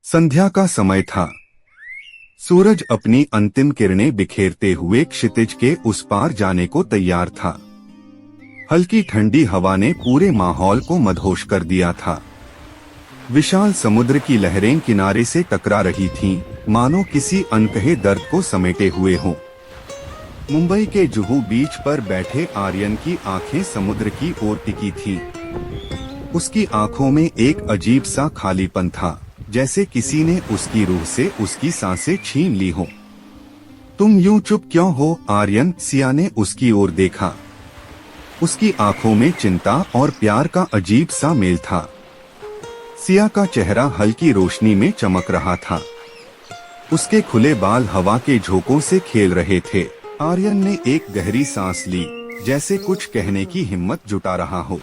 संध्या का समय था। सूरज अपनी अंतिम किरणें बिखेरते हुए क्षितिज के उस पार जाने को तैयार था। हल्की ठंडी हवा ने पूरे माहौल को मदहोश कर दिया था। विशाल समुद्र की लहरें किनारे से टकरा रही थीं, मानो किसी अनकहे दर्द को समेटे हुए हों। मुंबई के जुहू बीच पर बैठे आर्यन की आंखें समुद्र की ओर टिकी थीं। उसकी आंखों में एक अजीब सा खालीपन था, जैसे किसी ने उसकी रूह से उसकी सांसें छीन ली हो। तुम यूं चुप क्यों हो आर्यन? सिया ने उसकी ओर देखा। उसकी आंखों में चिंता और प्यार का अजीब सा मेल था। सिया का चेहरा हल्की रोशनी में चमक रहा था। उसके खुले बाल हवा के झोंकों से खेल रहे थे। आर्यन ने एक गहरी सांस ली, जैसे कुछ कहने की हिम्मत जुटा रहा हो।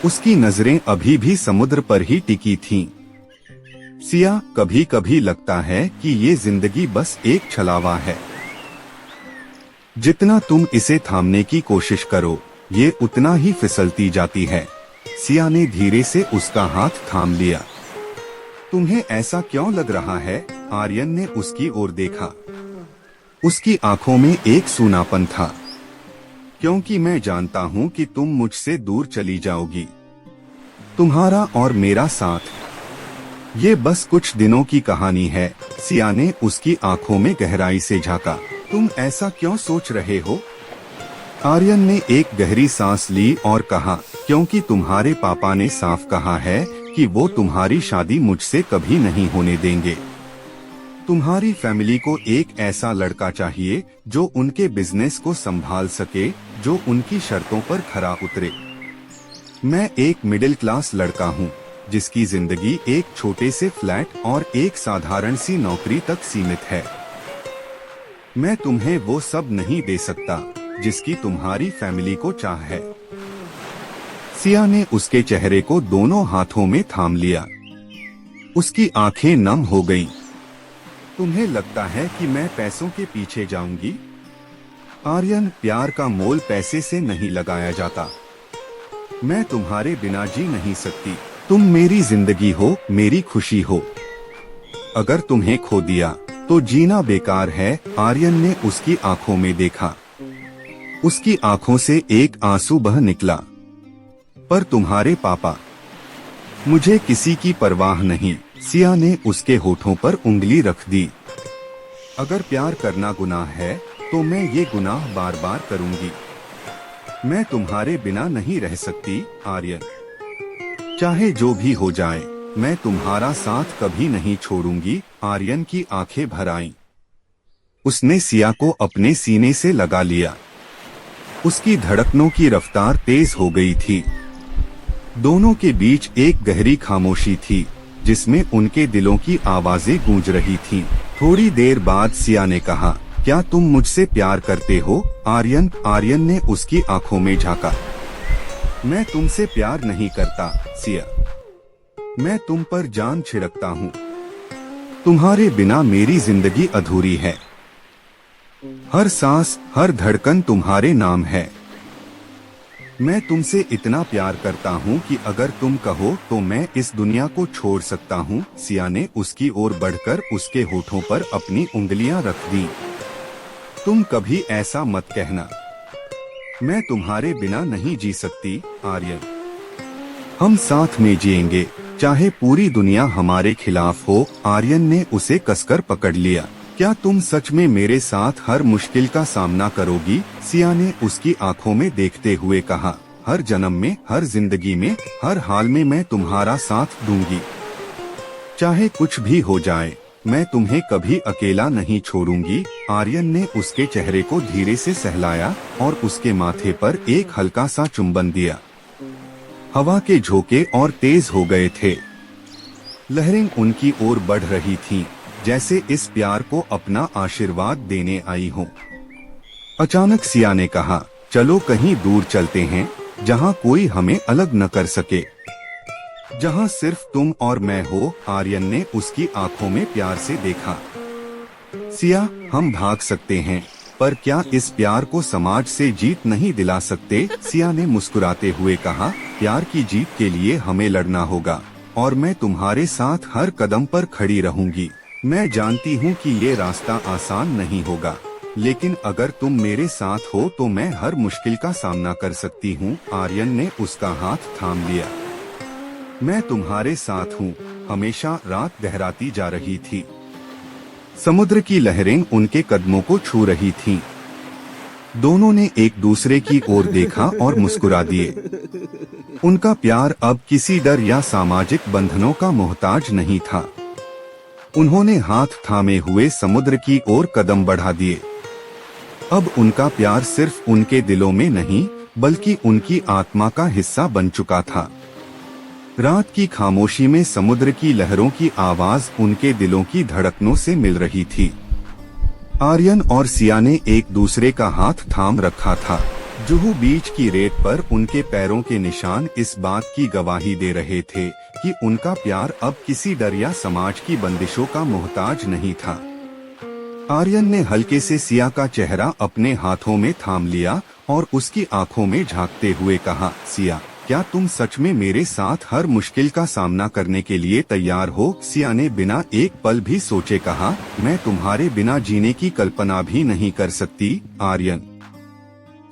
उसकी नजरें अभी भी समुद्र पर ही टिकी थीं। सिया, कभी कभी लगता है कि ये जिंदगी बस एक छलावा है। जितना तुम इसे थामने की कोशिश करो, ये उतना ही फिसलती जाती है। सिया ने धीरे से उसका हाथ थाम लिया। तुम्हें ऐसा क्यों लग रहा है? आर्यन ने उसकी ओर देखा। उसकी आंखों में एक सूनापन था। क्योंकि मैं जानता हूँ कि तुम मुझसे दूर चली जाओगी। तुम्हारा और मेरा साथ, ये बस कुछ दिनों की कहानी है। सिया ने उसकी आंखों में गहराई से झांका। तुम ऐसा क्यों सोच रहे हो? आर्यन ने एक गहरी सांस ली और कहा, क्योंकि तुम्हारे पापा ने साफ कहा है कि वो तुम्हारी शादी मुझसे कभी नहीं होने देंगे। तुम्हारी फैमिली को एक ऐसा लड़का चाहिए जो उनके बिजनेस को संभाल सके, जो उनकी शर्तों पर खरा उतरे। मैं एक मिडिल क्लास लड़का हूँ, जिसकी जिंदगी एक छोटे से फ्लैट और एक साधारण सी नौकरी तक सीमित है। मैं तुम्हें वो सब नहीं दे सकता जिसकी तुम्हारी फैमिली को चाह है। सिया ने उसके चेहरे को दोनों हाथों में थाम लिया। उसकी आंखें नम हो गईं। तुम्हें लगता है कि मैं पैसों के पीछे जाऊंगी? आर्यन, प्यार का मोल पैसे से नहीं लगाया जाता। मैं तुम्हारे बिना जी नहीं सकती। तुम मेरी जिंदगी हो, मेरी खुशी हो। अगर तुम्हें खो दिया तो जीना बेकार है। आर्यन ने उसकी आंखों में देखा। उसकी आंखों से एक आंसू बह निकला। पर तुम्हारे पापा? मुझे किसी की परवाह नहीं। सिया ने उसके होठों पर उंगली रख दी। अगर प्यार करना गुनाह है तो मैं ये गुनाह बार बार करूंगी। मैं तुम्हारे बिना नहीं रह सकती आर्यन। चाहे जो भी हो जाए, मैं तुम्हारा साथ कभी नहीं छोड़ूंगी। आर्यन की आंखें भर आईं। उसने सिया को अपने सीने से लगा लिया। उसकी धड़कनों की रफ्तार तेज हो गई थी। दोनों के बीच एक गहरी खामोशी थी, जिसमें उनके दिलों की आवाजें गूंज रही थीं। थोड़ी देर बाद सिया ने कहा, क्या तुम मुझसे प्यार करते हो आर्यन ने उसकी आंखों में झांका। मैं तुमसे प्यार नहीं करता सिया। मैं तुम पर जान छिड़कता हूँ। तुम्हारे बिना मेरी जिंदगी अधूरी है। हर सांस, हर धड़कन तुम्हारे नाम है। मैं तुमसे इतना प्यार करता हूँ कि अगर तुम कहो तो मैं इस दुनिया को छोड़ सकता हूँ। सिया ने उसकी ओर बढ़कर उसके होठों पर अपनी उंगलियां रख दी। तुम कभी ऐसा मत कहना। मैं तुम्हारे बिना नहीं जी सकती आर्यन। हम साथ में जिएंगे, चाहे पूरी दुनिया हमारे खिलाफ हो। आर्यन ने उसे कसकर पकड़ लिया। क्या तुम सच में मेरे साथ हर मुश्किल का सामना करोगी? सिया ने उसकी आंखों में देखते हुए कहा। हर जन्म में, हर जिंदगी में, हर हाल में मैं तुम्हारा साथ दूंगी। चाहे कुछ भी हो जाए, मैं तुम्हें कभी अकेला नहीं छोड़ूंगी। आर्यन ने उसके चेहरे को धीरे से सहलाया और उसके माथे पर एक हल्का सा चुंबन दिया। हवा के झोंके और तेज हो गए थे। लहरें उनकी ओर बढ़ रही थीं, जैसे इस प्यार को अपना आशीर्वाद देने आई हो। अचानक सिया ने कहा, चलो कहीं दूर चलते हैं, जहाँ कोई हमें अलग न कर सके, जहाँ सिर्फ तुम और मैं हो। आर्यन ने उसकी आंखों में प्यार से देखा। सिया, हम भाग सकते हैं, पर क्या इस प्यार को समाज से जीत नहीं दिला सकते? सिया ने मुस्कुराते हुए कहा, प्यार की जीत के लिए हमें लड़ना होगा। और मैं तुम्हारे साथ हर कदम पर खड़ी रहूंगी। मैं जानती हूँ कि ये रास्ता आसान नहीं होगा, लेकिन अगर तुम मेरे साथ हो तो मैं हर मुश्किल का सामना कर सकती हूँ। आर्यन ने उसका हाथ थाम लिया। मैं तुम्हारे साथ हूँ। हमेशा रात गहराती जा रही थी। समुद्र की लहरें उनके कदमों को छू रही थीं। दोनों ने एक दूसरे की ओर देखा और मुस्कुरा दिए। उनका प्यार अब किसी डर या सामाजिक बंधनों का मोहताज नहीं था। उन्होंने हाथ थामे हुए समुद्र की ओर कदम बढ़ा दिए। अब उनका प्यार सिर्फ उनके दिलों में नहीं, बल्कि उनकी आत्मा का हिस्सा बन चुका था। रात की खामोशी में समुद्र की लहरों की आवाज उनके दिलों की धड़कनों से मिल रही थी। आर्यन और सिया ने एक दूसरे का हाथ थाम रखा था। जुहू बीच की रेत पर उनके पैरों के निशान इस बात की गवाही दे रहे थे कि उनका प्यार अब किसी डर या समाज की बंदिशों का मोहताज नहीं था। आर्यन ने हल्के से सिया का चेहरा अपने हाथों में थाम लिया और उसकी आंखों में झांकते हुए कहा, सिया, क्या तुम सच में मेरे साथ हर मुश्किल का सामना करने के लिए तैयार हो? सिया ने बिना एक पल भी सोचे कहा, मैं तुम्हारे बिना जीने की कल्पना भी नहीं कर सकती। आर्यन,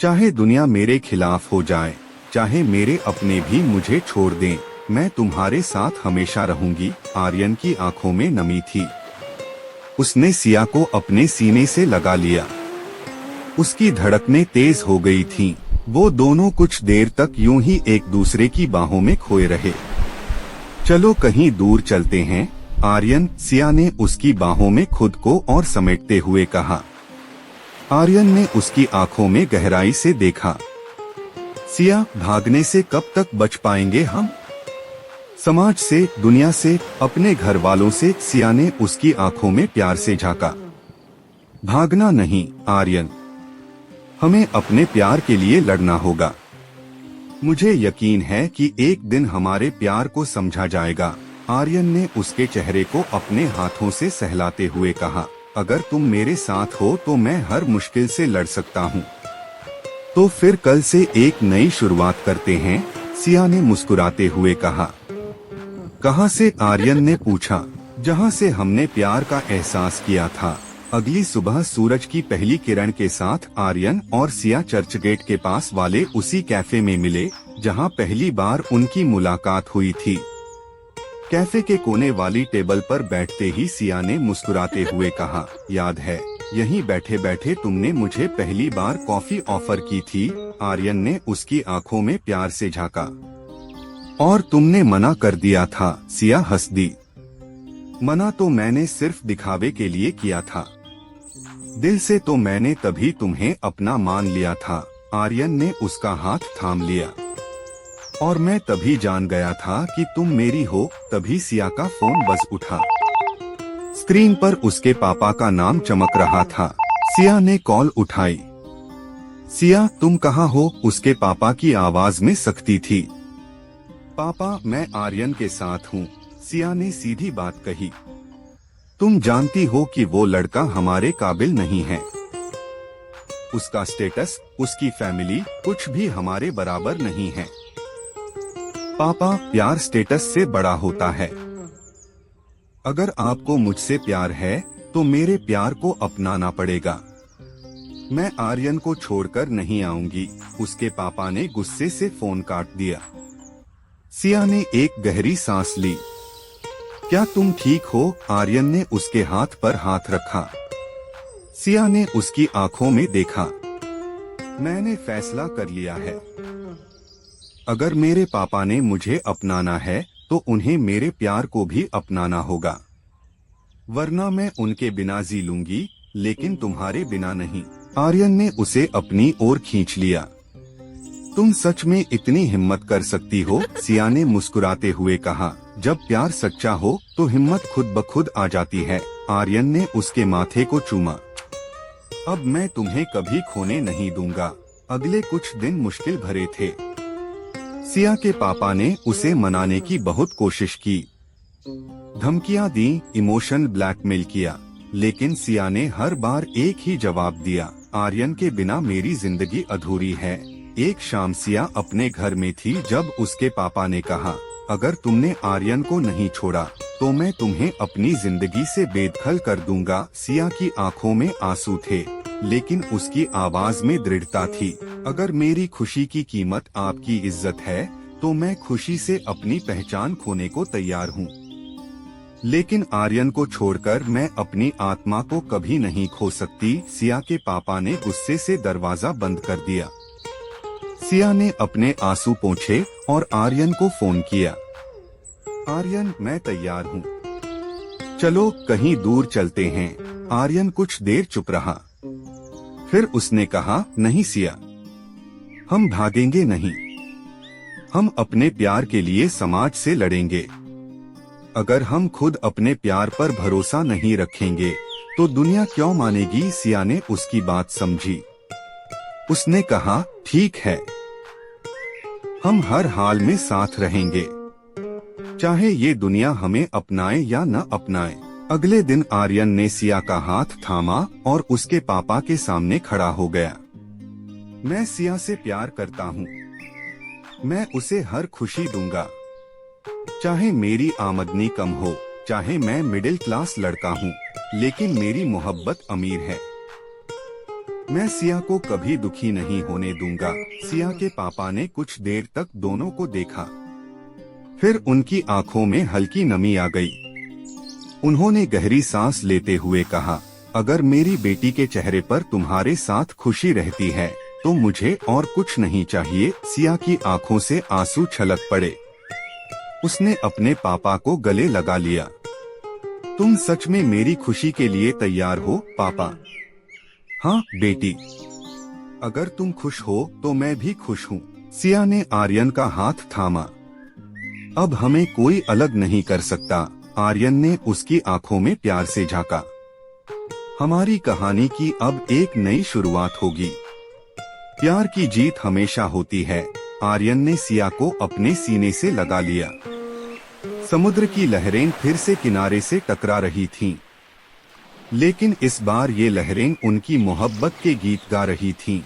चाहे दुनिया मेरे खिलाफ हो जाए, चाहे मेरे अपने भी मुझे छोड़ दें, मैं तुम्हारे साथ हमेशा रहूंगी। आर्यन की आंखों में नमी थी। उसने सिया को अपने सीने से लगा लिया। उसकी धड़कनें तेज हो गई थीं। वो दोनों कुछ देर तक यूं ही एक दूसरे की बाहों में खोए रहे। चलो कहीं दूर चलते हैं, आर्यन, सिया ने उसकी बाहों में खुद को और समेटते हुए कहा। आर्यन ने उसकी आंखों में गहराई से देखा। सिया, भागने से कब तक बच पाएंगे हम? समाज से, दुनिया से, अपने घर वालों से? सिया ने उसकी आंखों में प्यार से झांका। भागना नहीं आर्यन, हमें अपने प्यार के लिए लड़ना होगा। मुझे यकीन है कि एक दिन हमारे प्यार को समझा जाएगा। आर्यन ने उसके चेहरे को अपने हाथों से सहलाते हुए कहा, अगर तुम मेरे साथ हो तो मैं हर मुश्किल से लड़ सकता हूँ। तो फिर कल से एक नई शुरुआत करते हैं, सिया ने मुस्कुराते हुए कहा। कहाँ से? आर्यन ने पूछा। जहाँ से हमने प्यार का एहसास किया था। अगली सुबह सूरज की पहली किरण के साथ आर्यन और सिया चर्चगेट के पास वाले उसी कैफे में मिले जहां पहली बार उनकी मुलाकात हुई थी। कैफे के कोने वाली टेबल पर बैठते ही सिया ने मुस्कुराते हुए कहा, याद है, यहीं बैठे बैठे तुमने मुझे पहली बार कॉफी ऑफर की थी। आर्यन ने उसकी आंखों में प्यार से झांका। और तुमने मना कर दिया था। सिया हंस दी। मना तो मैंने सिर्फ दिखावे के लिए किया था, दिल से तो मैंने तभी तुम्हें अपना मान लिया था। आर्यन ने उसका हाथ थाम लिया। और मैं तभी जान गया था कि तुम मेरी हो। तभी सिया का फोन बज उठा। स्क्रीन पर उसके पापा का नाम चमक रहा था। सिया ने कॉल उठाई। सिया, तुम कहाँ हो? उसके पापा की आवाज में सख्ती थी। पापा, मैं आर्यन के साथ हूँ, सिया ने सीधी बात कही। तुम जानती हो कि वो लड़का हमारे काबिल नहीं है। उसका स्टेटस, उसकी फैमिली, कुछ भी हमारे बराबर नहीं है। पापा, प्यार स्टेटस से बड़ा होता है। अगर आपको मुझसे प्यार है तो मेरे प्यार को अपनाना पड़ेगा। मैं आर्यन को छोड़कर नहीं आऊंगी। उसके पापा ने गुस्से से फोन काट दिया। सिया ने एक गहरी सांस ली। क्या तुम ठीक हो? आर्यन ने उसके हाथ पर हाथ रखा। सिया ने उसकी आंखों में देखा। मैंने फैसला कर लिया है। अगर मेरे पापा ने मुझे अपनाना है तो उन्हें मेरे प्यार को भी अपनाना होगा, वरना मैं उनके बिना जी लूंगी, लेकिन तुम्हारे बिना नहीं। आर्यन ने उसे अपनी ओर खींच लिया। तुम सच में इतनी हिम्मत कर सकती हो? सिया ने मुस्कुराते हुए कहा। जब प्यार सच्चा हो तो हिम्मत खुद ब खुद आ जाती है। आर्यन ने उसके माथे को चूमा। अब मैं तुम्हें कभी खोने नहीं दूंगा। अगले कुछ दिन मुश्किल भरे थे। सिया के पापा ने उसे मनाने की बहुत कोशिश की, धमकियां दी, इमोशनल ब्लैकमेल किया, लेकिन सिया ने हर बार एक ही जवाब दिया, आर्यन के बिना मेरी जिंदगी अधूरी है। एक शाम सिया अपने घर में थी जब उसके पापा ने कहा, अगर तुमने आर्यन को नहीं छोड़ा तो मैं तुम्हें अपनी जिंदगी से बेदखल कर दूंगा। सिया की आंखों में आंसू थे, लेकिन उसकी आवाज में दृढ़ता थी। अगर मेरी खुशी की कीमत आपकी इज्जत है तो मैं खुशी से अपनी पहचान खोने को तैयार हूँ, लेकिन आर्यन को छोड़कर मैं अपनी आत्मा को कभी नहीं खो सकती। सिया के पापा ने गुस्से से दरवाजा बंद कर दिया। सिया ने अपने आंसू पोंछे और आर्यन को फोन किया। आर्यन, मैं तैयार हूँ, चलो कहीं दूर चलते हैं। आर्यन कुछ देर चुप रहा, फिर उसने कहा, नहीं सिया, हम भागेंगे नहीं। हम अपने प्यार के लिए समाज से लड़ेंगे। अगर हम खुद अपने प्यार पर भरोसा नहीं रखेंगे तो दुनिया क्यों मानेगी। सिया ने उसकी बात समझी। उसने कहा, ठीक है, हम हर हाल में साथ रहेंगे, चाहे ये दुनिया हमें अपनाए या न अपनाए। अगले दिन आर्यन ने सिया का हाथ थामा और उसके पापा के सामने खड़ा हो गया। मैं सिया से प्यार करता हूँ, मैं उसे हर खुशी दूंगा, चाहे मेरी आमदनी कम हो, चाहे मैं मिडिल क्लास लड़का हूँ, लेकिन मेरी मोहब्बत अमीर है। मैं सिया को कभी दुखी नहीं होने दूंगा। सिया के पापा ने कुछ देर तक दोनों को देखा, फिर उनकी आंखों में हल्की नमी आ गई। उन्होंने गहरी सांस लेते हुए कहा, अगर मेरी बेटी के चेहरे पर तुम्हारे साथ खुशी रहती है तो मुझे और कुछ नहीं चाहिए। सिया की आंखों से आंसू छलक पड़े। उसने अपने पापा को गले लगा लिया। तुम सच में मेरी खुशी के लिए तैयार हो पापा? हाँ बेटी, अगर तुम खुश हो तो मैं भी खुश हूँ। सिया ने आर्यन का हाथ थामा। अब हमें कोई अलग नहीं कर सकता। आर्यन ने उसकी आंखों में प्यार से झांका। हमारी कहानी की अब एक नई शुरुआत होगी। प्यार की जीत हमेशा होती है। आर्यन ने सिया को अपने सीने से लगा लिया। समुद्र की लहरें फिर से किनारे से टकरा रही थीं, लेकिन इस बार ये लहरें उनकी मोहब्बत के गीत गा रही थीं।